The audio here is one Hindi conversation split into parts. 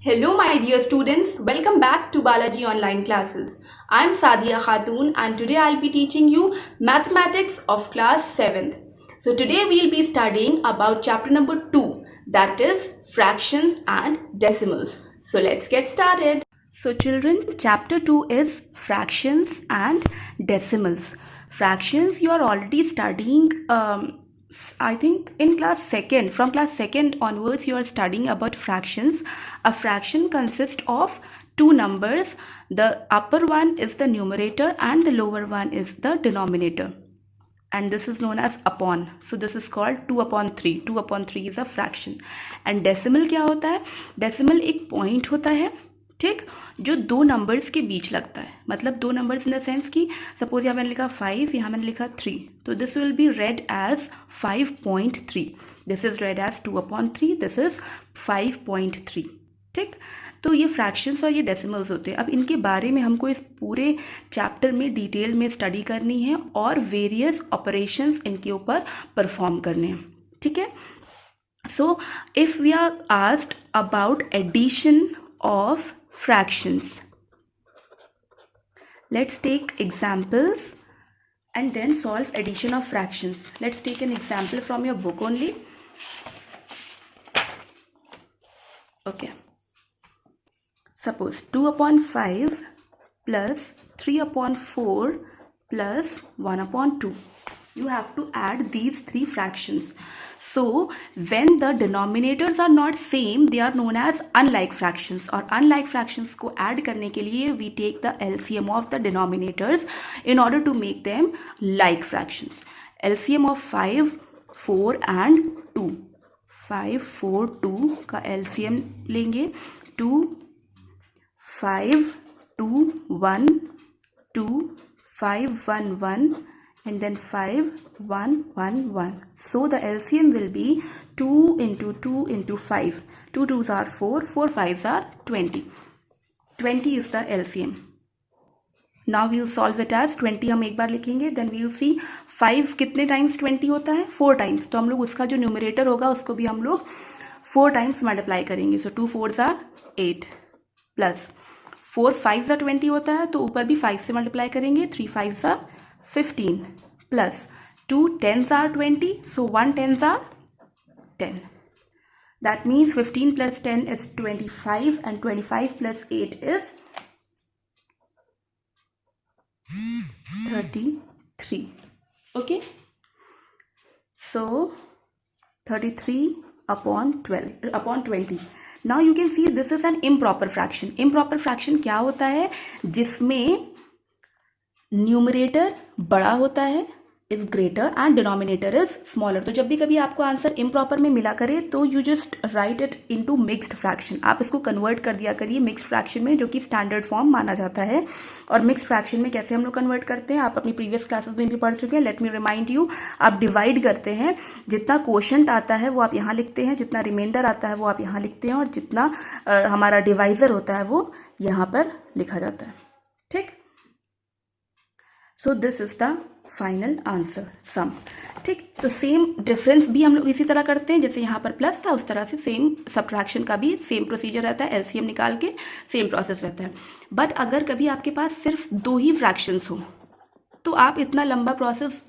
Hello, my dear students. Welcome back to Balaji Online Classes. I'm Sadia Khatun, and today I'll be teaching you Mathematics of class 7th. So today we'll be studying about chapter number 2, that is fractions and decimals. So let's get started. So children, chapter 2 is fractions and decimals. Fractions you are already studying I think in class 2nd. From class 2nd onwards you are studying about fractions. A fraction consists of two numbers. The upper one is the numerator and the lower one is the denominator. And this is known as upon. So this is called 2 upon 3. 2 upon 3 is a fraction. And decimal क्या होता है? Decimal एक point होता है, ठीक, जो दो नंबर्स के बीच लगता है. मतलब दो नंबर्स इन द सेंस कि सपोज यहाँ मैंने लिखा 5, यहाँ मैंने लिखा 3, तो this will be read as 5.3. This is read as 2 upon 3. This is 5.3. ठीक, तो ये फ्रैक्शंस और ये डेसिमल्स होते हैं. अब इनके बारे में हमको इस पूरे चैप्टर में डिटेल में स्टडी करनी है और वेरियस ऑपरेशंस इनके ऊपर परफॉर्म करने हैं. ठीक है. So if we are asked about addition of fractions, let's take examples and then solve addition of fractions. Let's take an example from your book only. Okay, suppose 2 upon 5 plus 3 upon 4 plus 1 upon 2. You have to add these three fractions. So when the denominators are not same, they are known as unlike fractions. और unlike fractions को add करने के लिए we take the LCM of the denominators in order to make them like fractions. LCM of 5, 4 and 2. 5, 4, 2 का LCM लेंगे. 2, 5, 2, 1, 2, 5, 1, 1 and then 5, 1, 1, 1. So the LCM will be 2 into 2 into 5. 2 2s are 4, 4 5s are 20. 20 is the LCM. Now we will solve it as 20. हम एक बार लिखेंगे, then we will see 5 कितने times 20 होता है? 4 times. तो हम लोग उसका जो न्यूमरेटर होगा उसको भी हम लोग 4 times मल्टीप्लाई करेंगे. So 2 4s are 8 plus 4 5s are 20 होता है, तो ऊपर भी 5 से मल्टीप्लाई करेंगे. 3 5s are 15 plus 2 10s are 20, so 1 10s are 10. That means 15 plus 10 is 25 and 25 plus 8 is 33. Okay, so 33 upon 12 upon 20. Now you can see this is an improper fraction. Improper fraction क्या होता है? जिसमें न्यूमरेटर बड़ा होता है, is greater and denominator is smaller. तो जब भी कभी आपको आंसर इम्प्रॉपर में मिला करे तो you just right it into mixed fraction. आप इसको कन्वर्ट कर दिया करिए मिक्स्ड फ्रैक्शन में, जो कि स्टैंडर्ड फॉर्म माना जाता है. और मिक्स्ड फ्रैक्शन में कैसे हम लोग कन्वर्ट करते हैं आप अपनी प्रीवियस क्लासेस में भी पढ़ चुके हैं. Let me remind you. आप डिवाइड करते हैं, जितना क्वोशंट आता है वो आप यहाँ लिखते हैं, जितना रिमाइंडर आता है वो आप यहाँ लिखते हैं, और जितना हमारा डिवाइजर होता है वो यहाँ पर लिखा जाता है. ठीक. So this is the final answer sum. ठीक, तो सेम डिफरेंस भी हम लोग इसी तरह करते हैं, जैसे यहाँ पर प्लस था उस तरह से सेम सब्ट्रैक्शन का भी सेम प्रोसीजर रहता है. एलसीएम निकाल के सेम प्रोसेस रहता है. बट अगर कभी आपके पास सिर्फ दो ही फ्रैक्शंस हो तो आप इतना लंबा प्रोसेस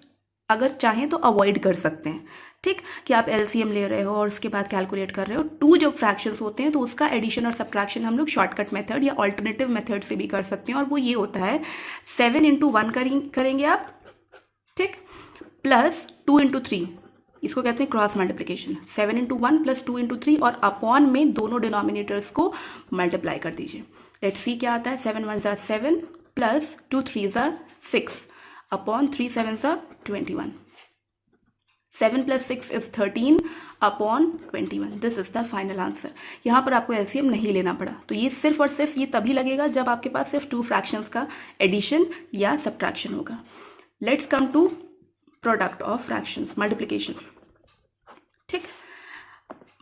अगर चाहें तो अवॉइड कर सकते हैं. ठीक, कि आप एलसीएम ले रहे हो और उसके बाद कैलकुलेट कर रहे हो. टू जब फ्रैक्शंस होते हैं तो उसका एडिशन और सब्ट्रैक्शन हम लोग शॉर्टकट मेथड या ऑल्टरनेटिव मेथड से भी कर सकते हैं, और वो ये होता है 7 इंटू 1 करेंगे आप. ठीक, प्लस 2 इंटू 3, इसको कहते हैं cross multiplication. 7 into 1 plus 2 into 3 और अपॉन में दोनों डिनोमिनेटर्स को मल्टीप्लाई कर दीजिए. लेट्स सी क्या आता है. 7 1s are 7 plus 2 3s are 6 upon 3 7s are 21. 7 plus 6 is 13 upon 21. This is the final answer. यहाँ पर आपको एलसीएम नहीं लेना पड़ा. तो ये सिर्फ और सिर्फ ये तभी लगेगा जब आपके पास सिर्फ टू फ्रैक्शंस का एडिशन या सब्ट्रैक्शन होगा. Let's come to product of fractions, multiplication. ठीक,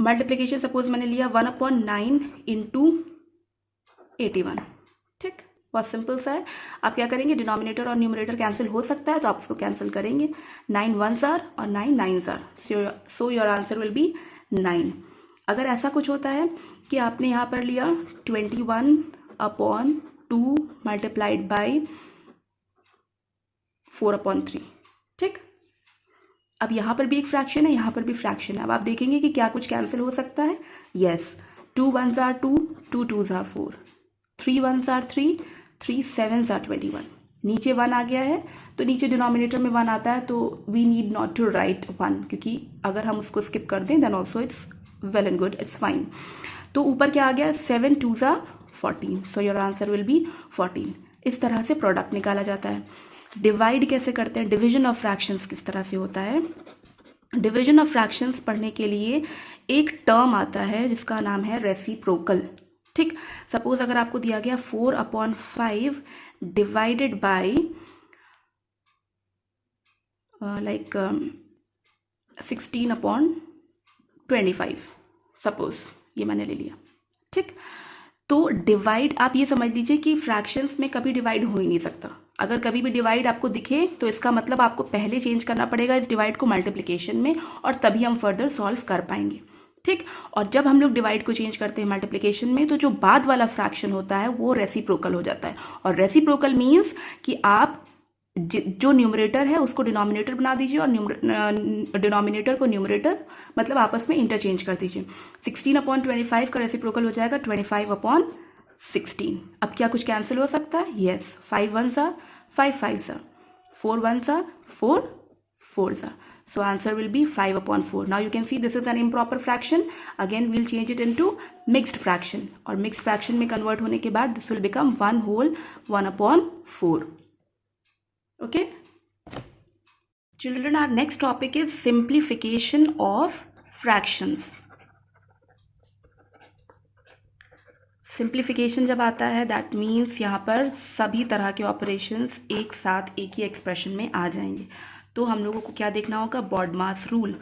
मल्टीप्लिकेशन सपोज मैंने लिया 1 अपॉन 9 इंटू 81. ठीक, बहुत सिंपल सा है. आप क्या करेंगे, डिनोमिनेटर और न्यूमरेटर कैंसिल हो सकता है तो आप उसको कैंसिल करेंगे. 9 1s are और 9 9s are, so your answer will B 9. अगर ऐसा कुछ होता है कि आपने यहाँ पर लिया 21/2 मल्टीप्लाइड बाई 4/3, ठीक। अब यहाँ पर भी एक फ्रैक्शन है, यहाँ पर भी फ्रैक्शन है। अब आप देखेंगे कि क्या कुछ कैंसिल हो सकता है। Yes, 2 1s are 2, 2 2s are 4, 3 1s are 3, 3 7s are 21। नीचे 1 आ गया है तो नीचे डिनोमिनेटर में 1 आता है, तो we need not to write 1, क्योंकि अगर हम उसको स्किप कर दें then also it's well and good, it's fine. तो ऊपर क्या आ गया, 7 2s are 14, so your answer will be 14। इस तरह से प्रोडक्ट निकाला जाता है। डिवाइड कैसे करते हैं, डिवीजन ऑफ फ्रैक्शंस किस तरह से होता है। डिवीजन ऑफ फ्रैक्शंस पढ़ने के लिए एक टर्म आता है जिसका नाम है रेसिप्रोकल, ठीक। सपोज अगर आपको दिया गया 4/5 डिवाइडेड बाय लाइक 16/25, सपोज ये मैंने ले लिया, ठीक। तो डिवाइड आप ये समझ लीजिए कि फ्रैक्शंस में कभी डिवाइड हो ही नहीं सकता। अगर कभी भी डिवाइड आपको दिखे तो इसका मतलब आपको पहले चेंज करना पड़ेगा इस डिवाइड को मल्टीप्लिकेशन में, और तभी हम फर्दर सॉल्व कर पाएंगे, ठीक। और जब हम लोग डिवाइड को चेंज करते हैं मल्टीप्लिकेशन में, तो जो बाद वाला फ्रैक्शन होता है वो रेसिप्रोकल हो जाता है। और रेसिप्रोकल मीन्स कि आप जो न्यूमरेटर है उसको डिनोमिनेटर बना दीजिए और डिनोमिनेटर को न्यूमरेटर, मतलब आपस में इंटरचेंज कर दीजिए। 16/25 का रेसिप्रोकल हो जाएगा 25/16। अब क्या कुछ कैंसिल हो सकता है, yes, 5 1s are 5 5s are 4 1s are 4 4s are, so answer will be 5/4। now you can see this is an improper fraction, again we'll change it into mixed fraction, और mixed fraction में convert होने के बाद this will become 1 whole 1/4। okay children, our next topic is simplification of fractions। Simplification जब आता है दैट मीन्स यहाँ पर सभी तरह के ऑपरेशंस एक साथ एक ही एक्सप्रेशन में आ जाएंगे। तो हम लोगों को क्या देखना होगा, बॉडमास रूल,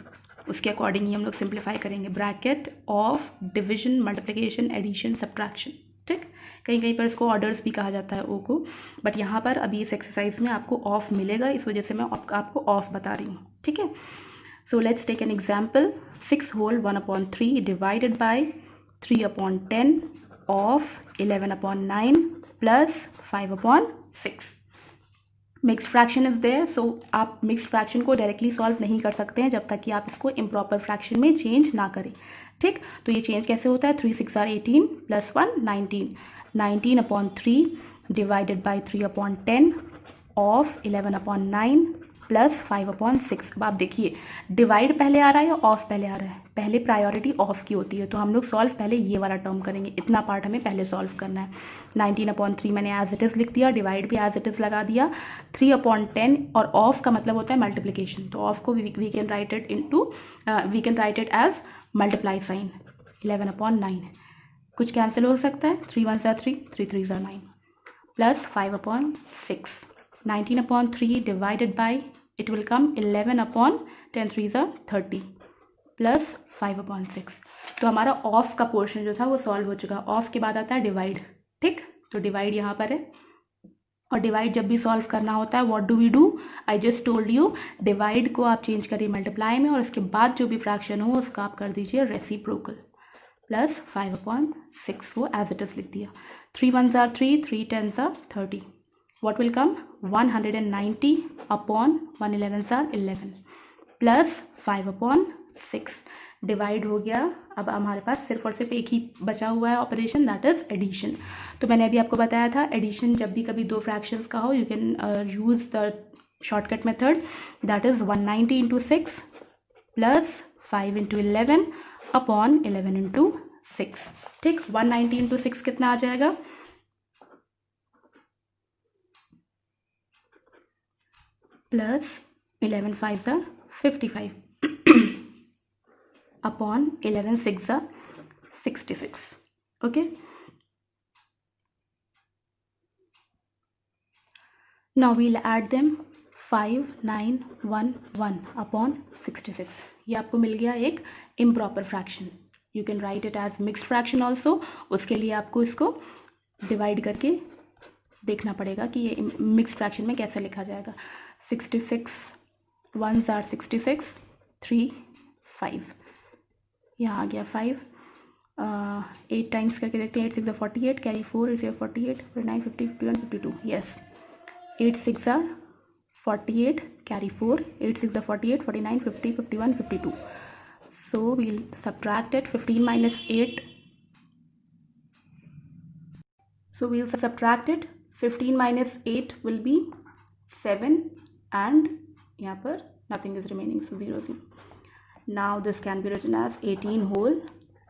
उसके अकॉर्डिंग ही हम लोग सिंप्लीफाई करेंगे। Bracket of division, multiplication, addition, subtraction, ठीक। कहीं कहीं पर इसको ऑर्डर्स भी कहा जाता है ओ को, बट यहाँ पर अभी इस एक्सरसाइज में आपको ऑफ मिलेगा, इस वजह से मैं आपको ऑफ बता रही हूँ, ठीक है। So let's take an example, 6 whole 1/3 divided by 3/10 of 11/9 plus 5/6। Mixed fraction is there, so आप मिक्स्ड फ्रैक्शन को डायरेक्टली सॉल्व नहीं कर सकते हैं जब तक कि आप इसको इम्प्रॉपर फ्रैक्शन में चेंज ना करें, ठीक। तो ये चेंज कैसे होता है, 3 6 are 18 plus 1 19, 19/3 divided by 3/10 of 11/9 plus 5/6। अब आप देखिए डिवाइड पहले आ रहा है या ऑफ पहले आ रहा है, पहले प्रायोरिटी ऑफ की होती है, तो हम लोग सॉल्व पहले ये वाला टर्म करेंगे, इतना पार्ट हमें पहले सॉल्व करना है। 19/3 मैंने एज इट इज़ लिख दिया, डिवाइड भी एज इट इज़ लगा दिया, 3/10 और ऑफ का मतलब होता है मल्टीप्लिकेशन, तो ऑफ को we can write it as multiply sign 11/9। कुछ कैंसिल हो सकता है, 3 1s are 3, 3 3s are 9 plus 5/6। 19/3 divided by it will come 11/10 3s are 30 plus 5/6। तो हमारा ऑफ का पोर्शन जो था वो सॉल्व हो चुका। ऑफ के बाद आता है डिवाइड, ठीक। तो डिवाइड यहाँ पर है, और डिवाइड जब भी सॉल्व करना होता है what do we do, I just told you, divide को आप चेंज करिए मल्टीप्लाई में, और उसके बाद जो भी फ्रैक्शन हो उसका आप कर दीजिए रेसिप्रोकल, प्लस 5/6 वो एज इट इज़ लिख दिया। 3 1s are 3, 3 10s are 30, what will come 190/111s are 11 plus 5/6। Divide हो गया, अब हमारे पास सिर्फ और सिर्फ एक ही बचा हुआ है ऑपरेशन, दैट इज एडिशन। तो मैंने अभी आपको बताया था एडिशन जब भी कभी दो फ्रैक्शंस का हो, you can use the shortcut method, that is 190 × 6 plus 5 × 11 upon 11 × 6, ठीक। 190 × 6 कितना आ जाएगा, plus 11 5s are 55 upon 11 6s are 66, okay। now we'll add them 5 9 1 1 upon 66। ये आपको मिल गया एक improper fraction, you can write it as mixed fraction also. उसके लिए आपको इसको डिवाइड करके देखना पड़ेगा कि ये मिक्स्ड फ्रैक्शन में कैसे लिखा जाएगा। 66 1s are 66, 3 5, यहाँ आ गया 5, 8 टाइम्स करके देखते हैं. 8 6 48, carry 4 is 48, 49 50 51 52. Yes, 8 6 48, carry 4, 8 6 48, 49 50 51 52. So we'll subtract it. 15 minus 8. So we'll subtract it. 15 minus 8 will be 7, and यहाँ पर nothing is remaining, so 0 0. Now this can be written as 18 whole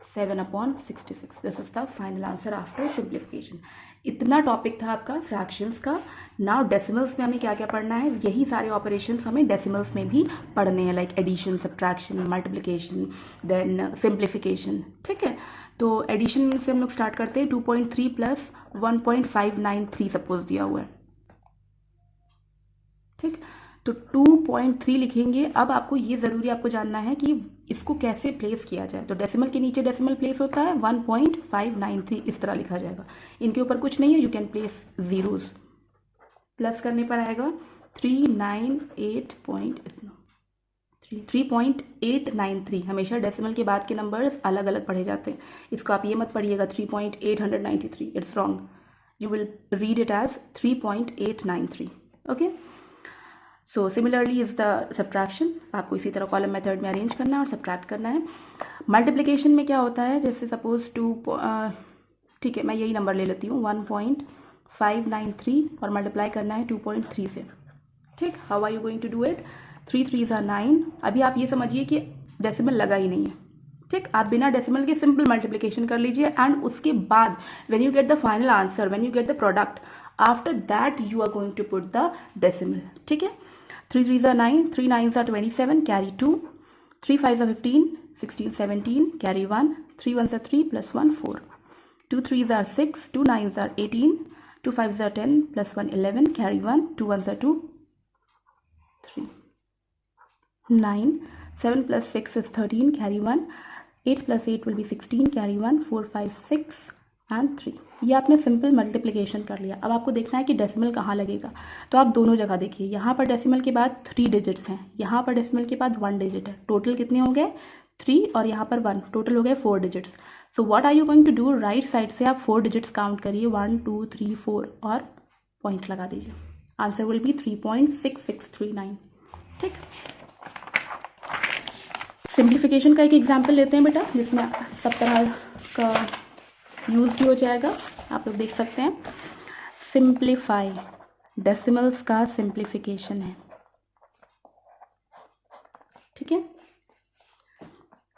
7/66. This is the final answer after simplification. इतना टॉपिक था आपका फ्रैक्शंस का. नाउ डेसिमल्स में हमें क्या क्या पढ़ना है, यही सारे ऑपरेशंस हमें डेसिमल्स में भी पढ़ने हैं, like addition, subtraction, multiplication, then simplification. ठीक है, तो एडिशन से हम लोग स्टार्ट करते हैं. 2.3 प्लस 1.593 सपोज दिया हुआ है. ठीक, तो 2.3 लिखेंगे. अब आपको ये ज़रूरी आपको जानना है कि इसको कैसे प्लेस किया जाए. तो डेसिमल के नीचे डेसिमल प्लेस होता है, 1.593 इस तरह लिखा जाएगा. इनके ऊपर कुछ नहीं है, you can place zeros. Plus करने पर आएगा 3.893. हमेशा डेसिमल के बाद के नंबर्स अलग अलग पढ़े जाते हैं. इसको आप ये मत पढ़िएगा 3.893. It's wrong. You will read it as 3.893. Okay. So similarly is the subtraction. आपको इसी तरह कॉलम मेथड में अरेंज करना है और सब्ट्रैक्ट करना है. मल्टीप्लिकेशन में क्या होता है, जैसे सपोज 2, ठीक है, मैं यही नंबर ले लेती हूँ 1.593 और मल्टीप्लाई करना है 2.3 से. ठीक, how are you going to do it. 3 3s are 9. अभी आप ये समझिए कि डेसिमल लगा ही नहीं है. ठीक, आप बिना डेसिमल के सिंपल मल्टीप्लिकेशन कर लीजिए, एंड उसके बाद when you get the final answer, when you get the product, after that you are going to put the decimal. ठीक है. 3 3s are 9, 3 9s are 27, carry 2, 3 5s are 15, 16 17, carry 1, 3 1s are 3 plus 1 4, 2 3s are 6, 2 9s are 18, 2 5s are 10 plus 1 11, carry 1, 2 1s are 2 3, 9, 7 plus 6 is 13, carry 1, 8 plus 8 will be 16, carry 1, 4 5 6 and 3. ये आपने सिंपल मल्टीप्लिकेशन कर लिया. अब आपको देखना है कि डेसिमल कहाँ लगेगा. तो आप दोनों जगह देखिए, यहाँ पर डेसिमल के बाद 3 डिजिट्स हैं, यहाँ पर डेसिमल के बाद 1 डिजिट है. टोटल कितने हो गए 3, और यहाँ पर 1, टोटल हो गए 4 digits. So what are you going to do, right side से आप 4 डिजिट्स काउंट करिए, 1 2 3 4 और पॉइंट लगा दीजिए. Answer will B 3.6639. ठीक, सिंप्लीफिकेशन का एक एग्जाम्पल लेते हैं बेटा, जिसमें सब तरह का यूज़ भी हो जाएगा. आप लोग देख सकते हैं. सिंप्लीफाई, डेसिमल्स का सिंप्लीफिकेशन है. ठीक है.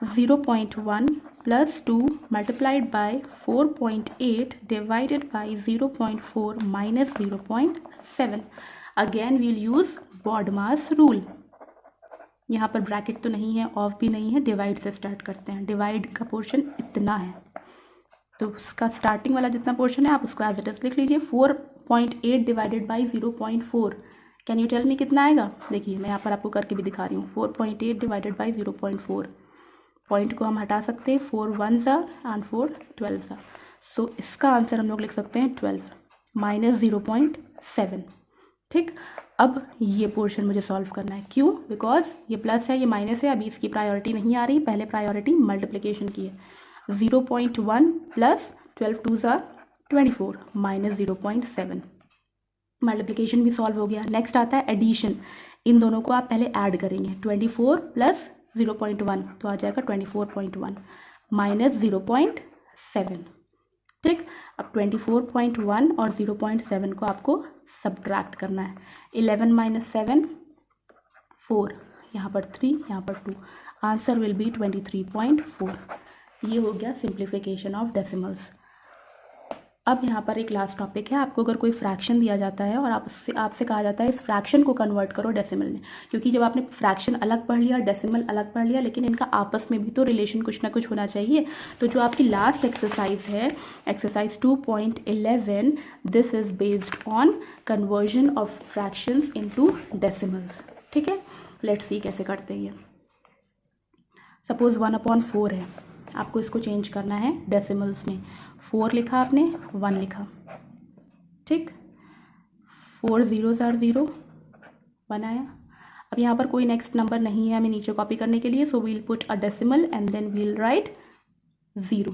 0.1 plus 2 multiplied by 4.8 divided by 0.4 minus 0.7. Again we'll use BODMAS rule. यहाँ पर ब्रैकेट तो नहीं है, ऑफ भी नहीं है, डिवाइड से स्टार्ट करते हैं. डिवाइड का पोर्शन इतना है, तो उसका स्टार्टिंग वाला जितना पोर्शन है आप उसको एज इट इज लिख लीजिए. 4.8 divided by 0.4, can you tell me कितना आएगा. देखिए मैं यहाँ पर आपको करके भी दिखा रही हूँ. 4.8 डिवाइडेड बाई 0.4, पॉइंट को हम हटा सकते हैं. 4 1s एंड 4 12s. सो इसका आंसर हम लोग लिख सकते हैं 12 माइनस 0.7. ठीक, अब ये पोर्शन मुझे सॉल्व करना है. क्यों, बिकॉज ये प्लस है, ये माइनस है. अभी इसकी प्रायोरिटी नहीं आ रही, पहले प्रायोरिटी मल्टीप्लिकेशन की है. 0.1 plus 12 2s are 24 minus 0.7. Multiplication भी सॉल्व हो गया. नेक्स्ट आता है एडिशन. इन दोनों को आप पहले ऐड करेंगे. 24 प्लस 0.1 तो आ जाएगा 24.1 माइनस 0.7. ठीक, अब 24.1 और 0.7 को आपको सब्ट्रैक्ट करना है. 11 माइनस 7 4, यहाँ पर 3, यहाँ पर 2. Answer will B 23.4. ये हो गया सिंप्लीफिकेशन ऑफ डेसिमल्स. अब यहाँ पर एक लास्ट टॉपिक है. आपको अगर कोई फ्रैक्शन दिया जाता है और आपसे कहा जाता है इस फ्रैक्शन को कन्वर्ट करो डेसिमल में, क्योंकि जब आपने फ्रैक्शन अलग पढ़ लिया, डेसिमल अलग पढ़ लिया, लेकिन इनका आपस में भी तो रिलेशन कुछ ना कुछ होना चाहिए. तो जो आपकी लास्ट एक्सरसाइज है, exercise 2.11, this is based on conversion of fractions into decimals. ठीक है, लेट्स सी कैसे करते हैं. ये सपोज 1/4 है, आपको इसको चेंज करना है डेसिमल्स में. 4 लिखा आपने, 1 लिखा. ठीक, 4 0s are 0, 1 आया. अब यहाँ पर कोई नेक्स्ट नंबर नहीं है हमें नीचे कॉपी करने के लिए, so we'll put a decimal and then we'll write 0.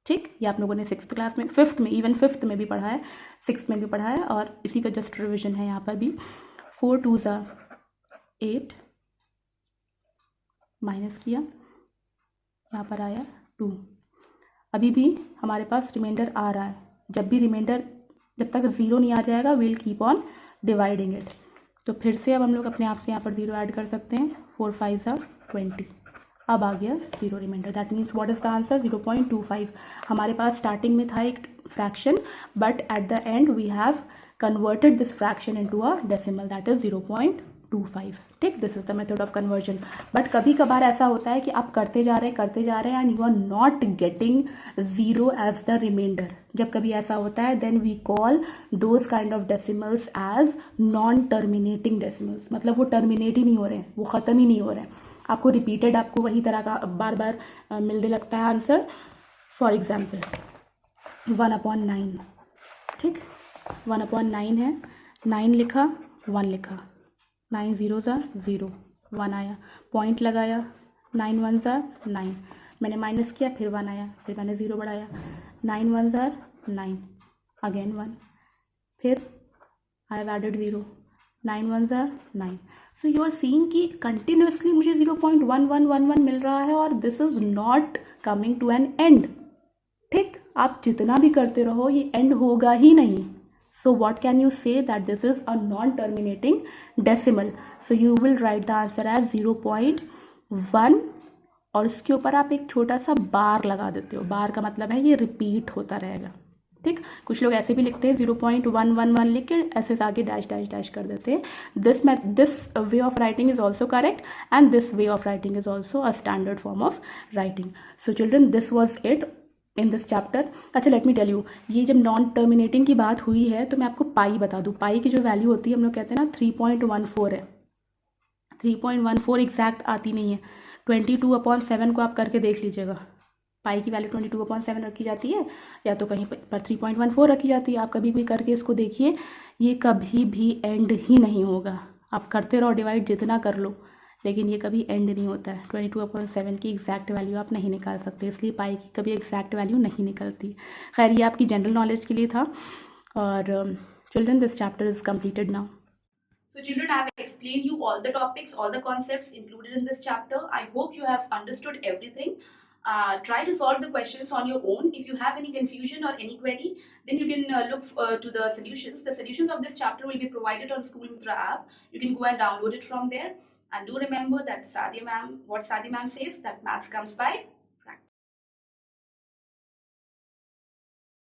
ठीक, ये आप लोगों ने 6th क्लास में, 5th में, इवन 5th में भी पढ़ा है, 6th में भी पढ़ा है, और इसी का जस्ट रिविजन है यहाँ पर भी। 4 2 ज़ा 8, माइनस किया, यहाँ पर आया 2। अभी भी हमारे पास रिमाइंडर आ रहा है, जब भी रिमाइंडर, जब तक 0 नहीं आ जाएगा, will keep on dividing it. तो फिर से अब हम लोग अपने आप से यहाँ पर 0 ऐड कर सकते हैं। 4 5 ज़ा 20, अब आ गया 0 remainder. That means what is the answer? 0.25। हमारे पास स्टार्टिंग में था एक fraction, but at the end we have converted this fraction into a decimal, that is 0.25। ठीक, this is the method of conversion. But कभी कभार ऐसा होता है कि आप करते जा रहे हैं and you are not getting 0 as the remainder. जब कभी ऐसा होता है, then we call those kind of decimals as non terminating decimals. मतलब वो टर्मिनेट ही नहीं हो रहे हैं, वो ख़त्म ही नहीं हो रहे हैं, आपको रिपीटेड, आपको वही तरह का बार बार मिलने लगता है आंसर। फॉर एग्जाम्पल 1/9, ठीक, 1/9 है, 9 लिखा, 1 लिखा, 9 0 ज़ा 0, 1 आया, पॉइंट लगाया, 9 1 ज़ा 9, मैंने माइनस किया, फिर 1 आया, फिर मैंने 0 बढ़ाया, 9 1 ज़ा 9, अगेन 1, फिर आई हैव एडेड 0, 9 1 ज़ा 9। सो यू आर सीइंग कि कंटिन्यूसली मुझे 0.1111 मिल रहा है और this is not coming to an end. ठीक, आप जितना भी करते रहो, ये एंड होगा ही नहीं। So what can you say? That this is a non terminating decimal. So you will write the answer as 0.1 और उसके ऊपर आप एक छोटा सा बार लगा देते हो। बार का मतलब है ये रिपीट होता रहेगा। ठीक, कुछ लोग ऐसे भी लिखते हैं 0.111 लिख के ऐसे आगे डैश डैश डैश कर देते हैं। This way of writing is also correct and this way of writing is also a standard form of writing. So children, this was it in this chapter. अच्छा, लेट मी टेल यू, ये जब नॉन टर्मिनेटिंग की बात हुई है तो मैं आपको पाई बता दूँ। पाई की जो वैल्यू होती है, हम लोग कहते हैं ना 3.14 है। 3.14 एग्जैक्ट आती नहीं है। 22/7 को आप करके देख लीजिएगा, पाई की वैल्यू 22/7 रखी जाती है, या तो कहीं पर 3.14 रखी जाती है। आप कभी भी करके इसको देखिए, ये कभी भी एंड ही नहीं होगा। आप करते रहो डिवाइड, जितना कर लो, लेकिन ये कभी एंड नहीं होता है। 22/7 की एग्जैक्ट वैल्यू आप नहीं निकाल सकते, इसलिए पाई की कभी एग्जैक्ट वैल्यू नहीं निकलती। खैर, ये आपकी जनरल नॉलेज के लिए था। और children, this chapter is completed now. So children, I have explained you all the topics, all the concepts included in this chapter. I hope you have understood everything. Try to solve the questions on your own. If you have any confusion or any query, then you can look to the solutions. The solutions of this chapter will be provided on School Mitra app. You can go and download it from there. And do remember that what Sadia ma'am says, that maths comes by